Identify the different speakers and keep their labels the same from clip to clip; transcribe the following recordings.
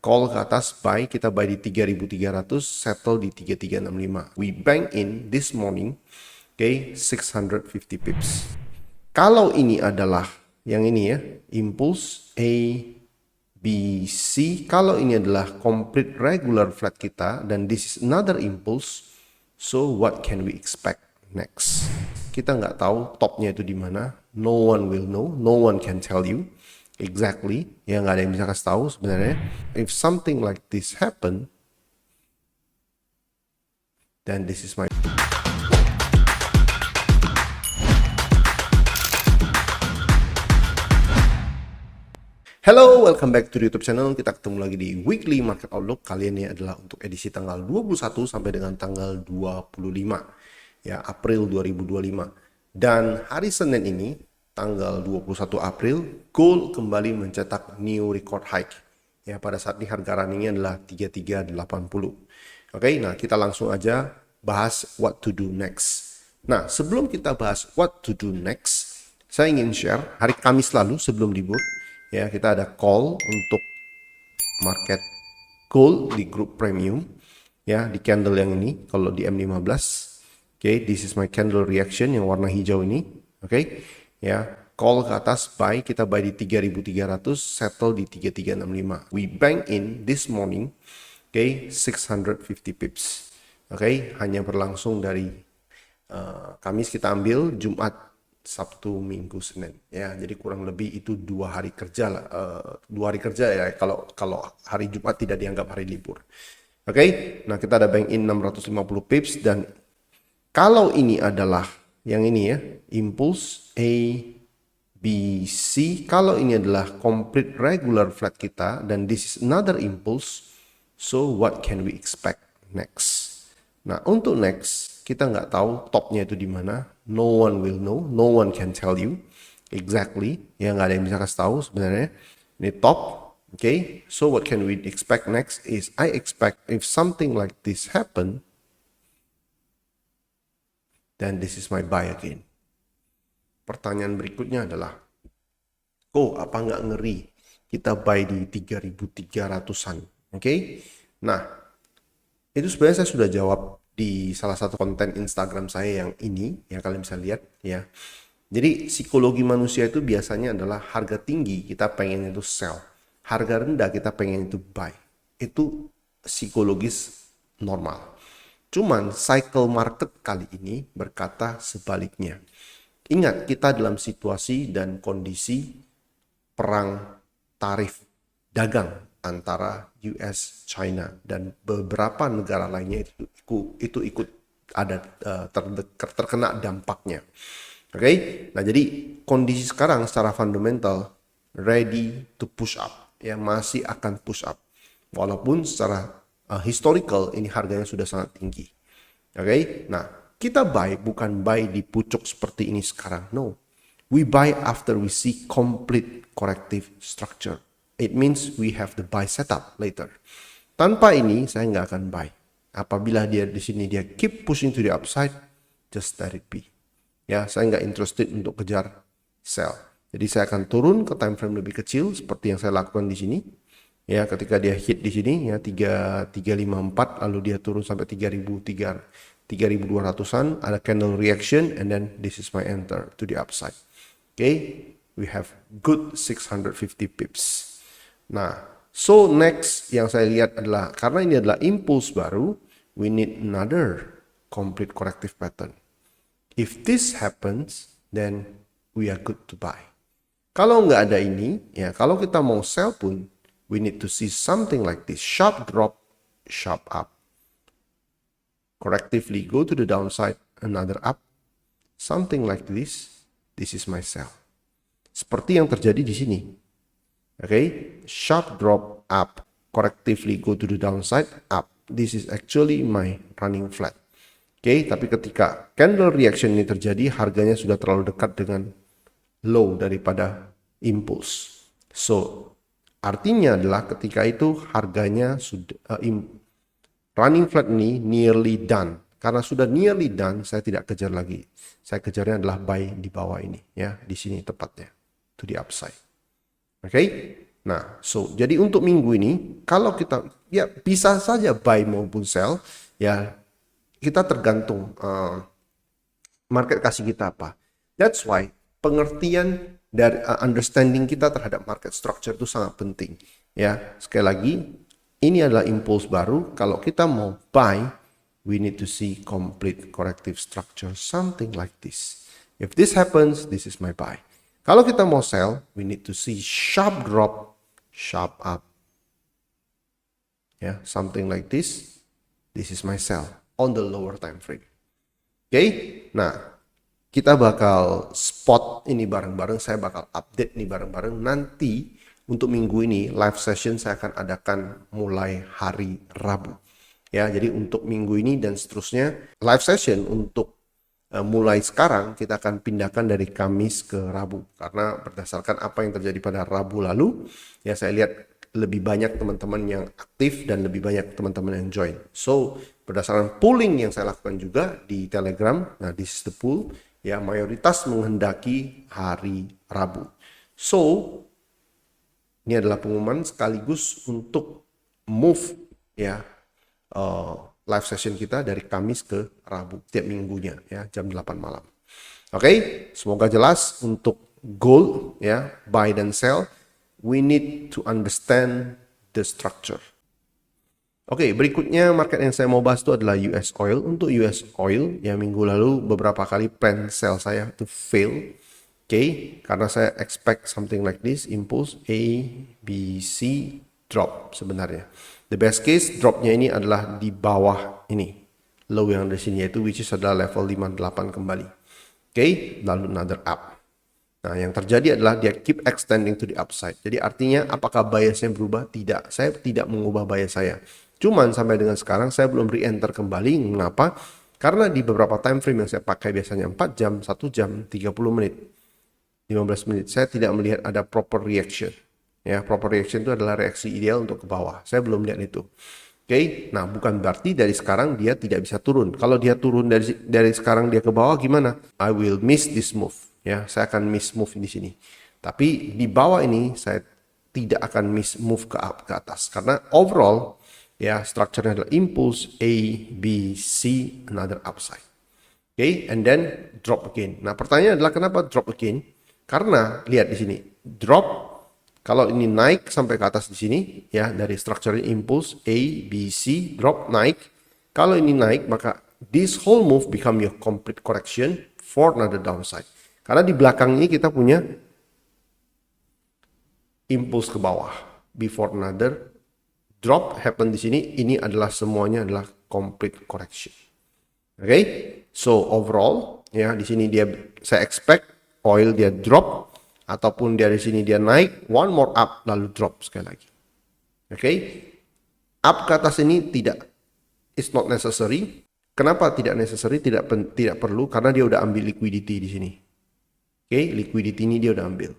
Speaker 1: call ke atas buy, kita buy di 3.300, settle di 3.365. We bank in this morning, okay, 650 pips. Kalau ini adalah yang ini ya, impulse A, B, C. Kalau ini adalah complete regular flat kita dan this is another impulse, so what can we expect next? Kita nggak tahu topnya itu di mana. No one will know, no one can tell you exactly. Ya nggak ada yang bisa kasih tahu sebenarnya. If something like this happen, then this is my Hello, welcome back to the YouTube channel. Kita ketemu lagi di Weekly Market Outlook. Kali ini adalah untuk edisi tanggal 21 sampai dengan tanggal 25 ya, April 2025. Dan hari Senin ini, tanggal 21 April, gold kembali mencetak new record high. Ya, pada saat ini harga runningnya adalah 3380. Oke, nah kita langsung aja bahas what to do next. Nah, sebelum kita bahas what to do next, saya ingin share hari Kamis lalu sebelum libur, ya kita ada call untuk market gold di grup premium, ya di candle yang ini. Kalau di M15, oke, this is my candle reaction yang warna hijau ini, oke, ya call ke atas buy, kita buy di 3.300, settle di 3.365. We bank in this morning, oke, 650 pips, oke, hanya berlangsung dari Kamis kita ambil, Jumat, Sabtu, Minggu, Senin, ya jadi kurang lebih itu 2 hari kerja lah, 2 hari kerja ya kalau hari Jumat tidak dianggap hari libur. Oke, nah kita ada bank in 650 pips dan kalau ini adalah yang ini ya, impulse A, B, C. Kalau ini adalah complete regular flat kita dan this is another impulse, so what can we expect next? Nah untuk next kita nggak tahu topnya itu di mana. No one will know, no one can tell you exactly. Ya nggak ada yang bisa kasih tahu sebenarnya. Ini top, okay. So what can we expect next is I expect if something like this happen, then this is my buy again. Pertanyaan berikutnya adalah, apa nggak ngeri kita buy di 3.300-an, oke? Nah, itu sebenarnya saya sudah jawab di salah satu konten Instagram saya yang ini, ya kalian bisa lihat ya. Jadi psikologi manusia itu biasanya adalah harga tinggi kita pengen itu sell, harga rendah kita pengen itu buy. Itu psikologis normal. Cuman cycle market kali ini berkata sebaliknya. Ingat, kita dalam situasi dan kondisi perang tarif dagang antara US, China, dan beberapa negara lainnya itu ikut ada terkena dampaknya. Oke, nah jadi kondisi sekarang secara fundamental ready to push up, ya masih akan push up, walaupun secara historical ini harganya sudah sangat tinggi. Oke, nah kita buy bukan buy di pucuk seperti ini sekarang, no. We buy after we see complete corrective structure. It means we have the buy setup later. Tanpa ini saya nggak akan buy. Apabila dia di sini dia keep pushing to the upside, just let it be. Ya, saya nggak interested untuk kejar sell. Jadi saya akan turun ke time frame lebih kecil seperti yang saya lakukan di sini. Ya, ketika dia hit di sini ya 3.354 lalu dia turun sampai 3.200-an, ada candle reaction and then this is my enter to the upside. Okay, we have good 650 pips. Nah, so next yang saya lihat adalah karena ini adalah impulse baru, we need another complete corrective pattern. If this happens, then we are good to buy. Kalau nggak ada ini, ya kalau kita mau sell pun, we need to see something like this, sharp drop, sharp up. Correctively go to the downside, another up, something like this. This is my sell. Seperti yang terjadi di sini. Okay, sharp drop up, correctively go to the downside, up. This is actually my running flat. Okay, tapi ketika candle reaction ini terjadi, harganya sudah terlalu dekat dengan low daripada impulse. So, artinya adalah ketika itu harganya sudah running flat ini nearly done. Karena sudah nearly done, saya tidak kejar lagi. Saya kejarnya adalah buy di bawah ini, ya, di sini tepatnya, to the upside. Oke, Nah, jadi untuk minggu ini kalau kita ya bisa saja buy maupun sell, ya kita tergantung market kasih kita apa. That's why pengertian dari understanding kita terhadap market structure itu sangat penting. Ya, sekali lagi ini adalah impulse baru. Kalau kita mau buy, we need to see complete corrective structure, something like this. If this happens, this is my buy. Kalau kita mau sell, we need to see sharp drop, sharp up. Ya, something like this. This is my sell on the lower time frame. Oke, nah kita bakal spot ini bareng-bareng. Saya bakal update nih bareng-bareng. Nanti untuk minggu ini live session saya akan adakan mulai hari Rabu. Ya, jadi untuk minggu ini dan seterusnya live session untuk mulai sekarang kita akan pindahkan dari Kamis ke Rabu karena berdasarkan apa yang terjadi pada Rabu lalu, ya saya lihat lebih banyak teman-teman yang aktif dan lebih banyak teman-teman yang join. So, berdasarkan polling yang saya lakukan juga di Telegram, nah this is the poll, ya mayoritas menghendaki hari Rabu. So, ini adalah pengumuman sekaligus untuk move ya live session kita dari Kamis ke Rabu tiap minggunya ya jam 8 malam. Oke, semoga jelas untuk gold ya buy dan sell. We need to understand the structure. Oke, berikutnya market yang saya mau bahas itu adalah US oil. Untuk US oil, ya minggu lalu beberapa kali plan sell saya itu fail. Oke, karena saya expect something like this, impulse A, B, C, drop sebenarnya. The best case dropnya ini adalah di bawah ini. Low yang ada di sini yaitu which is adalah level 58 kembali. Oke, lalu another up. Nah, yang terjadi adalah dia keep extending to the upside. Jadi artinya apakah biasnya berubah? Tidak. Saya tidak mengubah bias saya. Cuman sampai dengan sekarang saya belum re-enter kembali. Mengapa? Karena di beberapa time frame yang saya pakai biasanya 4 jam, 1 jam, 30 menit, 15 menit. Saya tidak melihat ada proper reaction. Ya, proper reaction itu adalah reaksi ideal untuk ke bawah. Saya belum lihat itu. Oke, nah bukan berarti dari sekarang dia tidak bisa turun. Kalau dia turun dari sekarang dia ke bawah gimana? I will miss this move. Ya, saya akan miss move di sini. Tapi di bawah ini saya tidak akan miss move ke atas karena overall ya strukturnya adalah impulse A, B, C, another upside. Oke, and then drop again. Nah, pertanyaan adalah kenapa drop again? Karena lihat di sini, drop kalau ini naik sampai ke atas di sini ya dari struktur impulse A, B, C, drop naik. Kalau ini naik maka this whole move become your complete correction for another downside. Karena di belakang ini kita punya impulse ke bawah before another drop happen di sini. Ini adalah semuanya adalah complete correction. Oke, so overall ya di sini saya expect oil dia drop ataupun dari sini dia naik one more up lalu drop sekali lagi. Oke, up ke atas ini tidak, it's not necessary. Kenapa tidak necessary? Tidak perlu karena dia udah ambil liquidity di sini. Oke, liquidity ini dia udah ambil.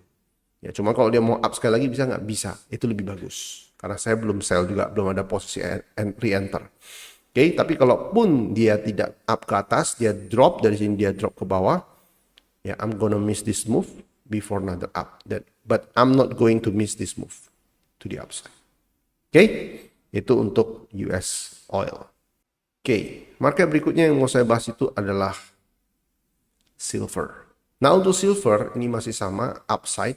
Speaker 1: Ya, cuma kalau dia mau up sekali lagi bisa nggak? Bisa. Itu lebih bagus. Karena saya belum sell juga, belum ada posisi re-enter. Oke, tapi kalaupun dia tidak up ke atas, dia drop dari sini, dia drop ke bawah. Ya, I'm gonna miss this move before another up. But I'm not going to miss this move to the upside. Oke, itu untuk US oil. Oke, market berikutnya yang mau saya bahas itu adalah silver. Nah, untuk silver ini masih sama upside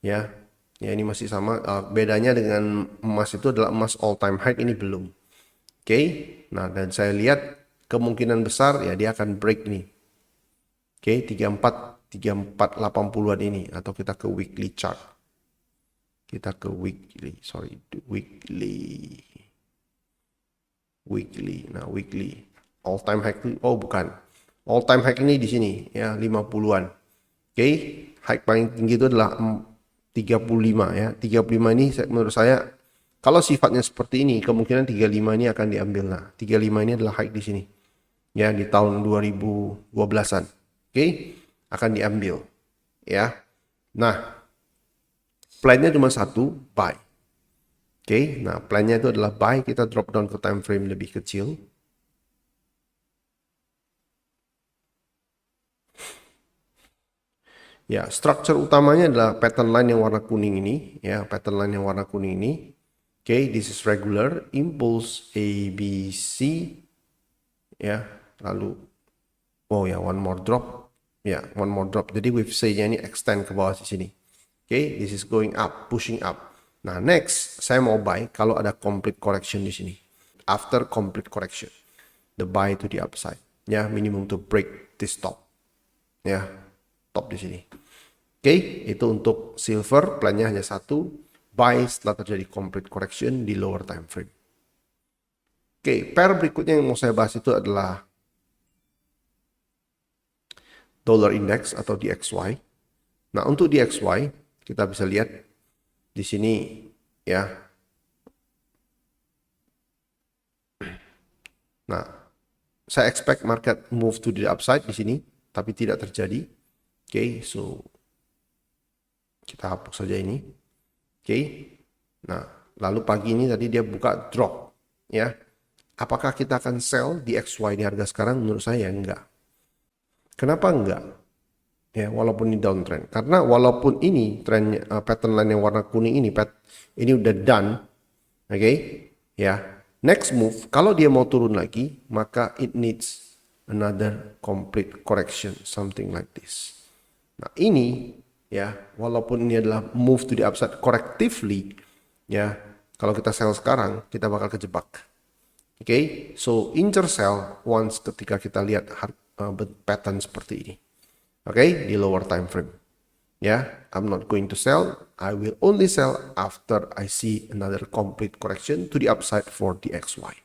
Speaker 1: ya. Ya, ini masih sama. Bedanya dengan emas itu adalah emas all time high, ini belum. Oke. Nah, dan saya lihat kemungkinan besar ya dia akan break nih. Oke, 3480-an ini atau kita ke weekly chart. Kita ke weekly. Nah, weekly all time high bukan. All time high ini di sini ya 50-an. Oke, high paling tinggi itu adalah 35 ya. 35 ini menurut saya kalau sifatnya seperti ini kemungkinan 35 ini akan diambil. Nah, 35 ini adalah high di sini. Ya, di tahun 2012-an. Oke, akan diambil ya. Nah, plan-nya cuma satu, buy. Oke, nah plan-nya itu adalah buy, kita drop down ke time frame lebih kecil. Ya, structure utamanya adalah pattern line yang warna kuning ini, ya, pattern line yang warna kuning ini. Oke, this is regular impulse A B C, ya, lalu oh ya, one more drop, ya, one more drop. Jadi wave C-nya ini extend ke bawah di sini. Oke, this is going up, pushing up. Nah, next saya mau buy kalau ada complete correction di sini. After complete correction, the buy to the upside, ya, minimum to break this top, ya, top di sini. Oke, itu untuk silver, plannya hanya satu, buy setelah terjadi complete correction di lower time frame. Oke, pair berikutnya yang mau saya bahas itu adalah dollar index atau DXY. Nah, untuk DXY kita bisa lihat di sini, ya. Nah, saya expect market move to the upside di sini, tapi tidak terjadi. Oke, so kita hapus saja ini. Oke. Nah, lalu pagi ini tadi dia buka drop, ya. Apakah kita akan sell di XY di harga sekarang? Menurut saya enggak. Kenapa enggak? Ya, walaupun ini downtrend. Karena walaupun ini trend pattern line yang warna kuning ini udah done. Oke. Ya. Next move, kalau dia mau turun lagi, maka it needs another complete correction, something like this. Nah, ini ya, walaupun ini adalah move to the upside correctively, ya, kalau kita sell sekarang, kita bakal kejebak. Oke, so incer sell once ketika kita lihat pattern seperti ini. Oke, di lower time frame. Ya, I'm not going to sell. I will only sell after I see another complete correction to the upside for the XY.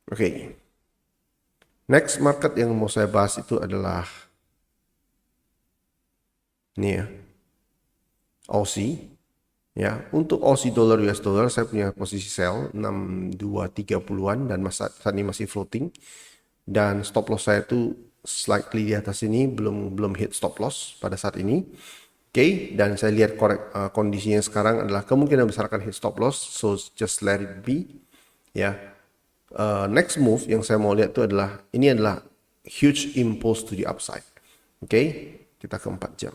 Speaker 1: Oke. Next market yang mau saya bahas itu adalah ini ya, Aussie. Ya, untuk Aussie dollar US dollar saya punya posisi sell 6230-an dan saat ini masih floating. Dan stop loss saya itu slightly di atas ini, belum hit stop loss pada saat ini. Oke, dan saya lihat kondisinya sekarang adalah kemungkinan besar akan hit stop loss, so just let it be. Ya, next move yang saya mau lihat itu adalah ini adalah huge impulse to the upside. Oke, kita ke 4 jam.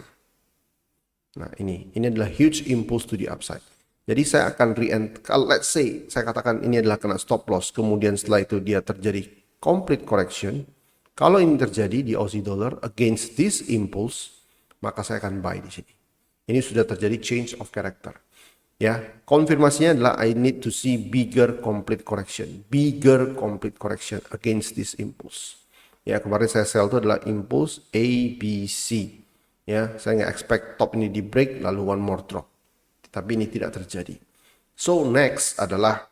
Speaker 1: Nah, ini adalah huge impulse to the upside. Jadi saya akan kalau let's say saya katakan ini adalah kena stop loss, kemudian setelah itu dia terjadi complete correction. Kalau ini terjadi di Aussie dollar against this impulse, maka saya akan buy di sini. Ini sudah terjadi change of character. Ya, konfirmasinya adalah I need to see bigger complete correction against this impulse. Ya, kemarin saya sell itu adalah impulse A, B, C. Ya, saya nggak expect top ini di break lalu one more drop. Tapi ini tidak terjadi. So next adalah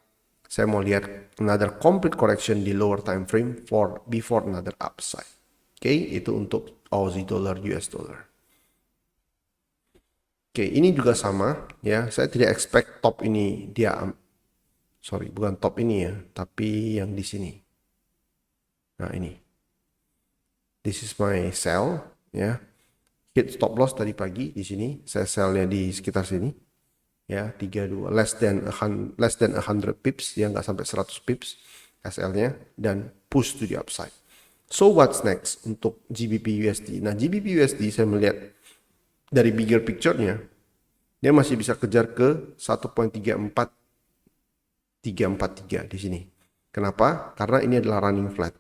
Speaker 1: saya mau lihat another complete correction di lower time frame before another upside. Oke, itu untuk Aussie dollar US dollar. Oke, ini juga sama ya. Saya tidak expect top ini bukan top ini ya, tapi yang di sini. Nah, ini. This is my sell ya. Hit stop loss tadi pagi di sini. Saya sellnya di sekitar sini. Ya, 32 less than 100 pips, ya nggak sampai 100 pips SL-nya, dan push to the upside. So what's next untuk GBP USD? Nah, GBP USD saya melihat dari bigger picture-nya dia masih bisa kejar ke 1.34343 di sini. Kenapa? Karena ini adalah running flat.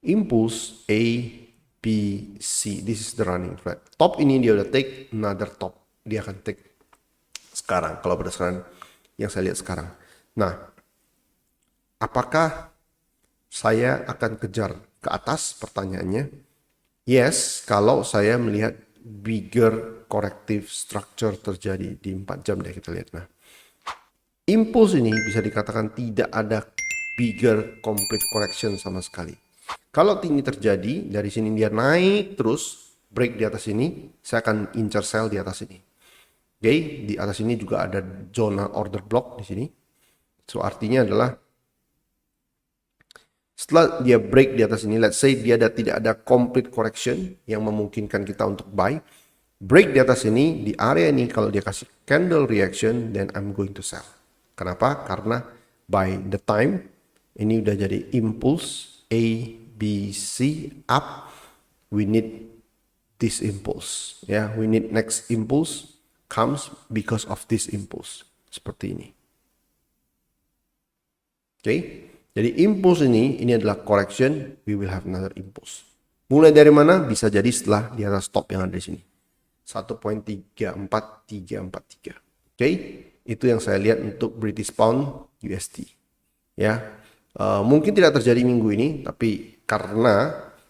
Speaker 1: Impulse A, B, C. This is the running flat. Top ini dia udah take, another top. Dia akan take sekarang, kalau berdasarkan yang saya lihat sekarang. Nah, apakah saya akan kejar ke atas? Pertanyaannya. Yes, kalau saya melihat bigger corrective structure terjadi di 4 jam deh kita lihat. Nah, impulse ini bisa dikatakan tidak ada bigger complete correction sama sekali. Kalau ini terjadi, dari sini dia naik terus, break di atas ini, saya akan incer sell di atas ini. Oke, di atas ini juga ada zona order block di sini. So artinya adalah setelah dia break di atas ini, let's say dia tidak ada complete correction yang memungkinkan kita untuk buy. Break di atas ini, di area ini kalau dia kasih candle reaction, then I'm going to sell. Kenapa? Karena by the time ini udah jadi impulse A, B, B, C, up, we need this impulse. Ya, we need next impulse comes because of this impulse. Seperti ini. Oke, jadi impulse ini adalah correction, we will have another impulse. Mulai dari mana? Bisa jadi setelah di atas stop yang ada di sini. 1.34343. Oke, itu yang saya lihat untuk British Pound USD. Ya, mungkin tidak terjadi minggu ini, tapi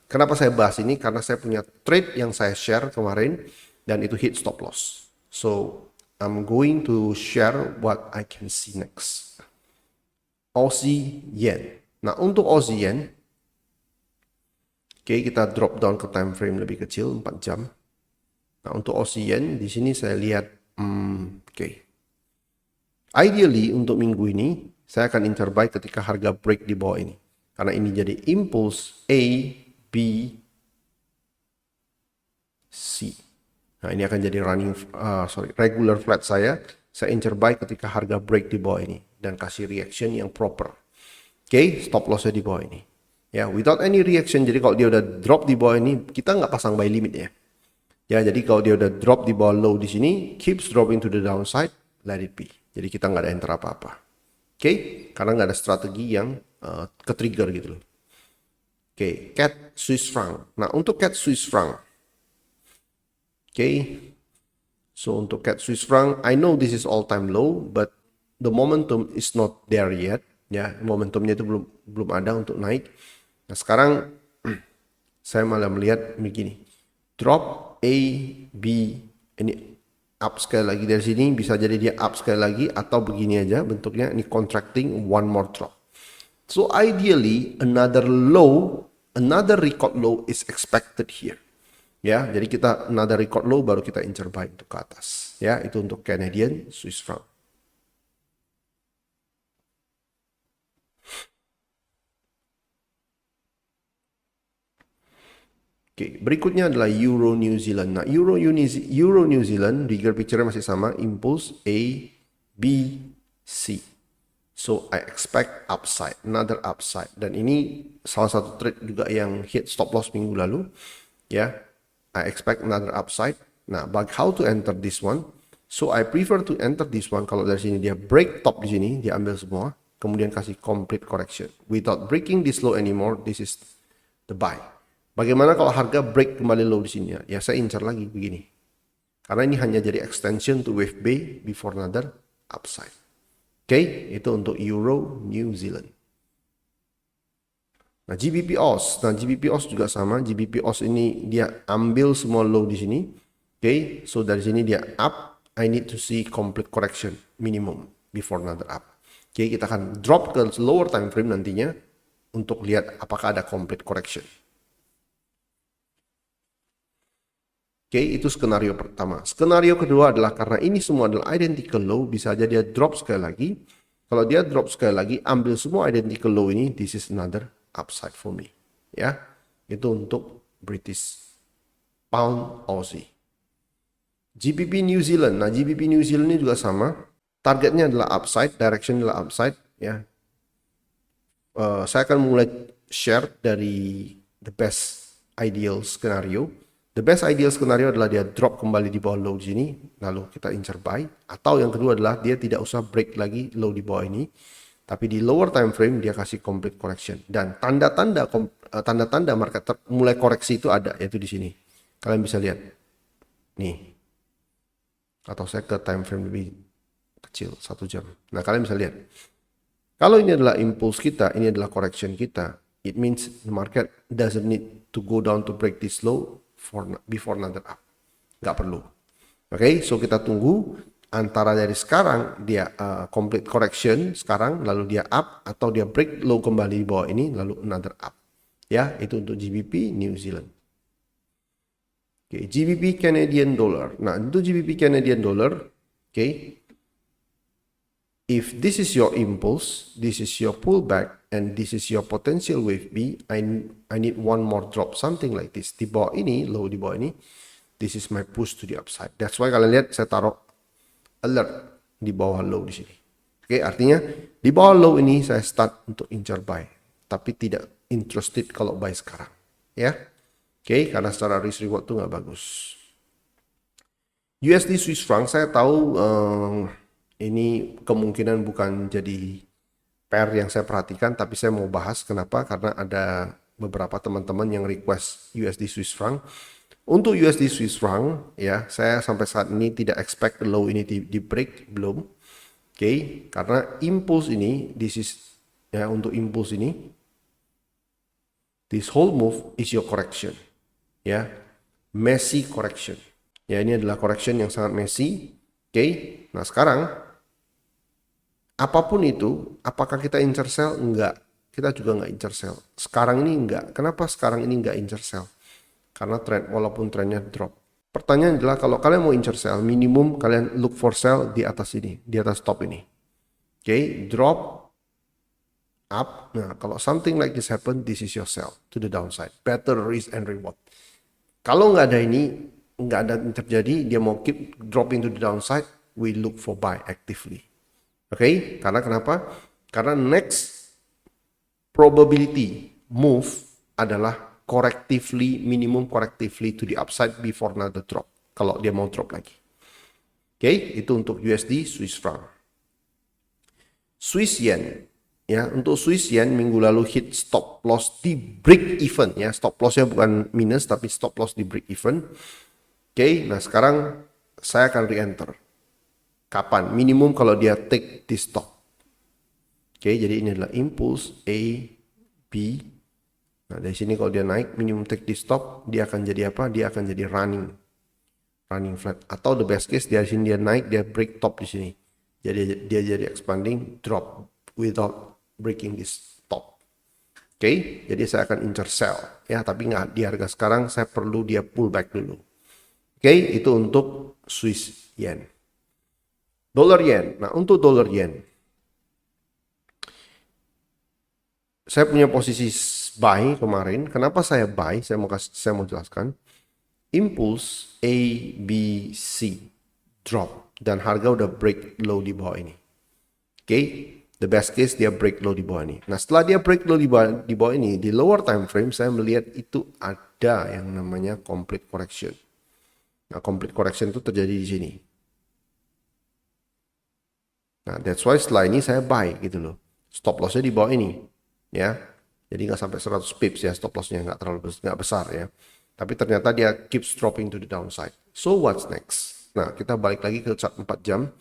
Speaker 1: kenapa saya bahas ini? Karena saya punya trade yang saya share kemarin dan itu hit stop loss. So I'm going to share what I can see next. Aussie Yen. Nah, untuk Aussie Yen, oke, kita drop down ke time frame lebih kecil 4 jam. Nah, untuk Aussie Yen di sini saya lihat oke. Ideally untuk minggu ini saya akan interbuy ketika harga break di bawah ini. Karena ini jadi impulse A, B, C. Nah, ini akan jadi regular flat saya. Saya interbuy ketika harga break di bawah ini dan kasih reaction yang proper. Oke, stop lossnya di bawah ini. Ya, without any reaction. Jadi kalau dia udah drop di bawah ini, kita nggak pasang buy limit ya. Ya, jadi kalau dia udah drop di bawah low di sini, keeps dropping to the downside, let it be. Jadi kita nggak ada enter apa-apa. Oke, karena nggak ada strategi yang ke-trigger gitu loh. Oke, CAD Swiss franc. Nah, untuk CAD Swiss franc. Oke, so untuk CAD Swiss franc, I know this is all time low, but the momentum is not there yet. Ya, momentumnya itu belum ada untuk naik. Nah, sekarang saya malah melihat begini. Drop A, B, ini up sekali lagi dari sini, bisa jadi dia up sekali lagi atau begini aja bentuknya, ini contracting, one more drop. So ideally another record low is expected here. Ya, jadi kita another record low baru kita incer buy untuk ke atas. Ya, itu untuk Canadian Swiss franc. Oke, berikutnya adalah Euro New Zealand. Nah, Euro New Zealand, bigger picture masih sama, impulse A, B, C. So I expect upside, another upside. Dan ini salah satu trade juga yang hit stop loss minggu lalu. Ya, I expect another upside. Nah, but how to enter this one? So I prefer to enter this one. Kalau dari sini dia break top di sini, dia ambil semua, kemudian kasih complete correction. Without breaking this low anymore, this is the buy. Bagaimana kalau harga break kembali low di sini? Ya saya incar lagi begini. Karena ini hanya jadi extension to wave B before another upside. Oke, itu untuk Euro New Zealand. Nah, GBP AUS. Nah, GBP AUS juga sama. GBP AUS ini dia ambil semua low di sini. Oke, so dari sini dia up. I need to see complete correction minimum before another up. Oke, kita akan drop ke lower time frame nantinya untuk lihat apakah ada complete correction. Oke, itu skenario pertama. Skenario kedua adalah karena ini semua adalah identical low, bisa aja dia drop sekali lagi. Kalau dia drop sekali lagi, ambil semua identical low ini, this is another upside for me. Ya, itu untuk British Pound Aussie. GBP New Zealand. Nah, GBP New Zealand ini juga sama. Targetnya adalah upside, direction adalah upside. Ya, saya akan mulai share dari the best ideal scenario. The best ideal scenario adalah dia drop kembali di bawah low di sini, lalu kita incer buy. Atau yang kedua adalah dia tidak usah break lagi low di bawah ini, tapi di lower time frame dia kasih complete correction. Dan tanda-tanda market mulai koreksi itu ada, yaitu di sini. Kalian bisa lihat, nih. Atau saya ke time frame lebih kecil, 1 jam. Nah, kalian bisa lihat. Kalau ini adalah impulse kita, ini adalah correction kita, it means the market doesn't need to go down to break this low before another up. Nggak perlu. Oke, so kita tunggu antara dari sekarang dia complete correction sekarang, lalu dia up, atau dia break low kembali di bawah ini, lalu another up. Ya, itu untuk GBP New Zealand. Oke, GBP Canadian Dollar. Nah, untuk GBP Canadian Dollar, oke, if this is your impulse, this is your pullback, and this is your potential wave B, I need one more drop, something like this. Di bawah ini, low di bawah ini, this is my push to the upside. That's why kalian lihat saya taruh alert di bawah low di sini. Oke, artinya di bawah low ini saya start untuk incer buy, tapi tidak interested kalau buy sekarang, ya. Oke, karena secara risk reward tuh nggak bagus. USD Swiss franc saya tahu ini kemungkinan bukan jadi pair yang saya perhatikan, tapi saya mau bahas kenapa, karena ada beberapa teman-teman yang request USD Swiss franc. Untuk USD Swiss franc ya, saya sampai saat ini tidak expect low ini di break, belum. Oke, karena impulse ini, this is ya, untuk impulse ini, this whole move is your correction, ya, messy correction. Ya, ini adalah correction yang sangat messy. Oke, nah sekarang apapun itu, apakah kita incer sell? Enggak, kita juga nggak incer sell. Sekarang ini enggak. Kenapa sekarang ini enggak incer sell? Karena trend, walaupun trennya drop. Pertanyaan adalah kalau kalian mau incer sell, minimum kalian look for sell di atas ini, di atas top ini. Oke, drop up. Nah, kalau something like this happen, this is your sell to the downside. Better risk and reward. Kalau nggak ada ini, nggak ada yang terjadi, dia mau keep dropping to the downside, we look for buy actively. Oke, karena kenapa? Karena next probability move adalah correctively, minimum correctively to the upside before another drop. Kalau dia mau drop lagi. Oke, itu untuk USD Swiss franc. Swiss yen, ya, untuk Swiss yen minggu lalu hit stop loss di break even, ya, stop lossnya bukan minus tapi stop loss di break even. Oke, nah sekarang saya akan re-enter. Kapan? Minimum kalau dia take di stop. Oke, jadi ini adalah impulse A, B. Nah, dari sini kalau dia naik, minimum take di stop, dia akan jadi apa? Dia akan jadi running flat. Atau the best case, dari sini dia naik, dia break top di sini. Jadi dia jadi expanding, drop without breaking this top. Oke, jadi saya akan incer sell, ya, tapi nggak di harga sekarang, saya perlu dia pullback dulu. Oke, itu untuk Swiss yen. Dollar yen. Nah, untuk dollar yen, saya punya posisi buy kemarin. Kenapa saya buy? Saya mau jelaskan. Impulse A, B, C drop dan harga udah break low di bawah ini. Oke, the best case dia break low di bawah ini. Nah, setelah dia break low di bawah ini, di lower time frame saya melihat itu ada yang namanya complete correction. Nah, complete correction itu terjadi di sini. Nah, that's why setelah ini saya buy gitu loh. Stop lossnya di bawah ini, ya. Jadi nggak sampai 100 pips ya, stop lossnya nggak besar ya. Tapi ternyata dia keeps dropping to the downside. So what's next? Nah, kita balik lagi ke chart 4 jam.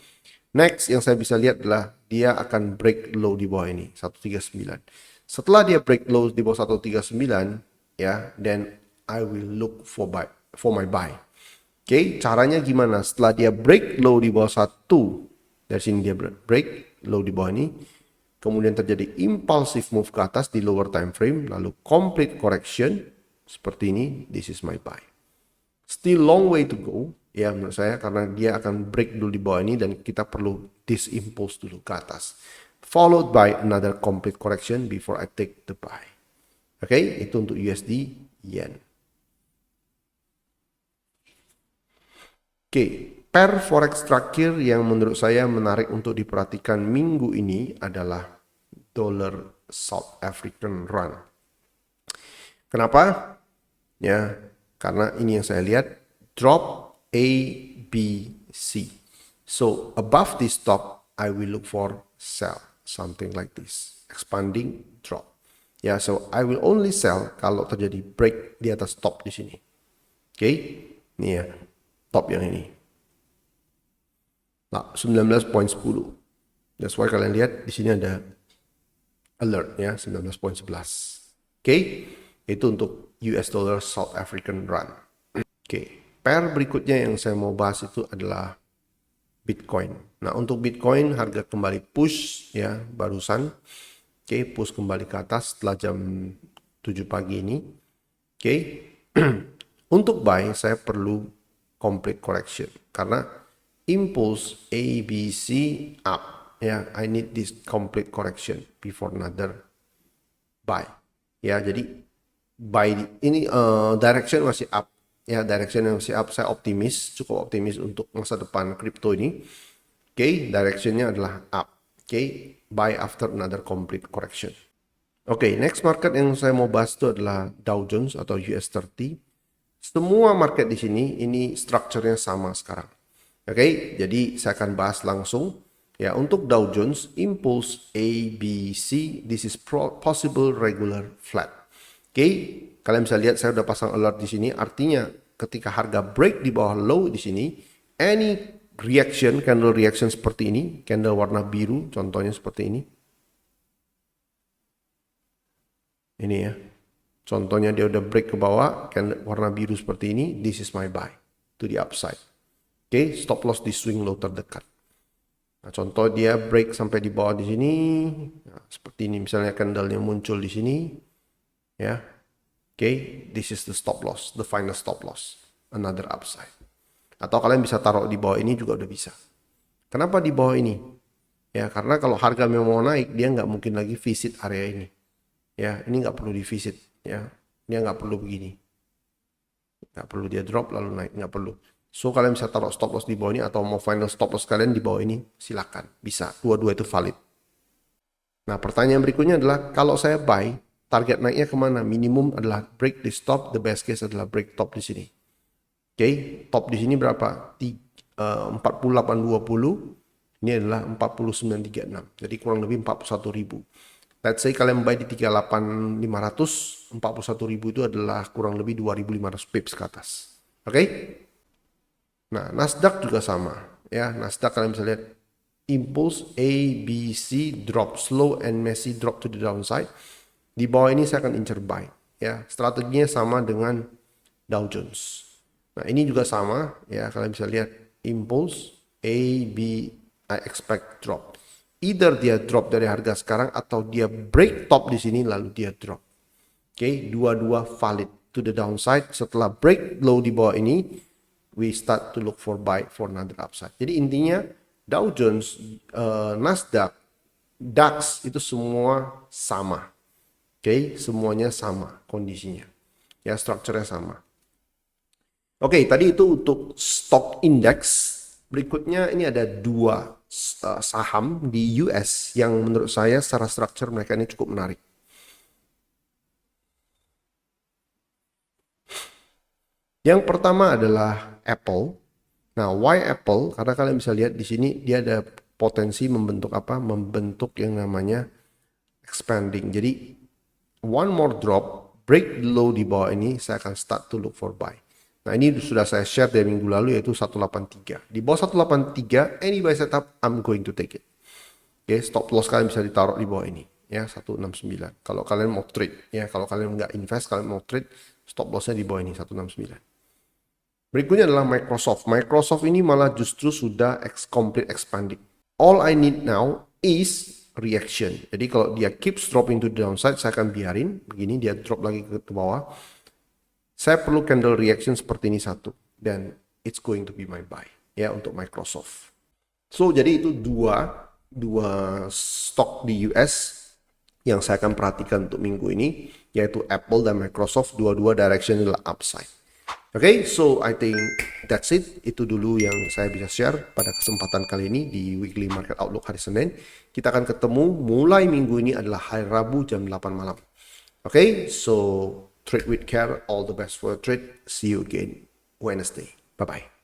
Speaker 1: Next yang saya bisa lihat adalah dia akan break low di bawah ini, 139. Setelah dia break low di bawah 139, ya, then I will look for my buy. Oke, caranya gimana? Setelah dia break low di bawah 1, dari sini dia break low di bawah ini, kemudian terjadi impulsive move ke atas di lower time frame, lalu complete correction seperti ini, this is my buy. Still long way to go, ya menurut saya, karena dia akan break dulu di bawah ini dan kita perlu this impulse dulu ke atas. Followed by another complete correction before I take the buy. Oke, itu untuk USD yen. Oke, pair forex terakhir yang menurut saya menarik untuk diperhatikan minggu ini adalah dollar South African rand. Kenapa? Ya, karena ini yang saya lihat, drop A, B, C. So above this top, I will look for sell, something like this, expanding drop. Ya, so I will only sell kalau terjadi break di atas top di sini. Oke, ini ya, top yang ini. Nah, 19.10. That's why kalian lihat di sini ada alert ya, 19.11. Oke, itu untuk US dollar South African rand. Oke, pair berikutnya yang saya mau bahas itu adalah Bitcoin. Nah, untuk Bitcoin harga kembali push ya barusan. Oke, push kembali ke atas setelah jam 7 pagi ini. Oke. Untuk buy saya perlu complete correction karena impulse A, B, C up. Ya, I need this complete correction before another buy. Ya, jadi buy ini direction masih up. Ya, direction yang masih up. Saya optimis, cukup optimis untuk masa depan kripto ini. Oke, directionnya adalah up. Oke, buy after another complete correction. Oke, next market yang saya mau bahas itu adalah Dow Jones atau US 30. Semua market di sini ini strukturnya sama sekarang. Oke, jadi saya akan bahas langsung. Ya, untuk Dow Jones, impulse A, B, C, this is possible regular flat. Oke, kalian bisa lihat saya udah pasang alert di sini. Artinya ketika harga break di bawah low di sini, any reaction, candle reaction seperti ini, candle warna biru, contohnya seperti ini. Ini ya, contohnya dia udah break ke bawah, candle warna biru seperti ini, this is my buy to the upside. Oke, stop loss di swing low terdekat. Nah, contoh dia break sampai di bawah di sini, nah, seperti ini misalnya candlenya muncul di sini, ya. Oke, this is the stop loss, the final stop loss, another upside. Atau kalian bisa taruh di bawah ini juga udah bisa. Kenapa di bawah ini? Ya, karena kalau harga memang mau naik, dia nggak mungkin lagi visit area ini. Ya, ini nggak perlu di visit, ya. Dia nggak perlu begini. Nggak perlu dia drop lalu naik, nggak perlu. So kalian bisa taruh stop loss di bawah ini atau mau final stop loss kalian di bawah ini, silakan, bisa. Dua-dua itu valid. Nah, pertanyaan berikutnya adalah kalau saya buy, target naiknya kemana? Minimum adalah break di stop, the best case adalah break top di sini. Oke, top di sini berapa? 48.20. Ini adalah 49.36. Jadi kurang lebih 41.000. Let's say kalian buy di 38.500, 41.000 itu adalah kurang lebih 2.500 pips ke atas. Oke? Nah, Nasdaq juga sama. Ya, Nasdaq kalian bisa lihat impulse A, B, C drop slow and messy drop to the downside. Di bawah ini saya akan incer buy. Ya, strateginya sama dengan Dow Jones. Nah, ini juga sama. Ya, kalian bisa lihat impulse A, B, I expect drop. Either dia drop dari harga sekarang atau dia break top di sini lalu dia drop. Oke, dua-dua valid to the downside. Setelah break low di bawah ini, we start to look for buy for another upside. Jadi intinya Dow Jones, Nasdaq, DAX itu semua sama. Oke, semuanya sama kondisinya. Ya, strukturnya sama. Oke, tadi itu untuk stock index. Berikutnya ini ada dua saham di US yang menurut saya secara struktur mereka ini cukup menarik. Yang pertama adalah Apple. Nah, why Apple? Karena kalian bisa lihat di sini dia ada potensi membentuk apa? Membentuk yang namanya expanding. Jadi one more drop, break low di bawah ini, saya akan start to look for buy. Nah, ini sudah saya share dari minggu lalu yaitu 183. Di bawah 183, any buy setup, I'm going to take it. Oke, stop loss kalian bisa ditaruh di bawah ini. Ya, 169. Kalau kalian mau trade, ya kalau kalian nggak invest, kalian mau trade, stop lossnya di bawah ini, 169. Berikutnya adalah Microsoft. Microsoft ini malah justru sudah complete expanding. All I need now is reaction. Jadi kalau dia keeps dropping to the downside, saya akan biarin. Begini dia drop lagi ke bawah. Saya perlu candle reaction seperti ini satu. Dan it's going to be my buy. Ya, untuk Microsoft. So, jadi itu dua stok di US yang saya akan perhatikan untuk minggu ini. Yaitu Apple dan Microsoft. Dua-dua direction adalah upside. Oke, so I think that's it. Itu dulu yang saya bisa share pada kesempatan kali ini di Weekly Market Outlook hari Senin. Kita akan ketemu mulai minggu ini adalah hari Rabu jam 8 malam. Oke, so trade with care. All the best for your trade. See you again Wednesday. Bye-bye.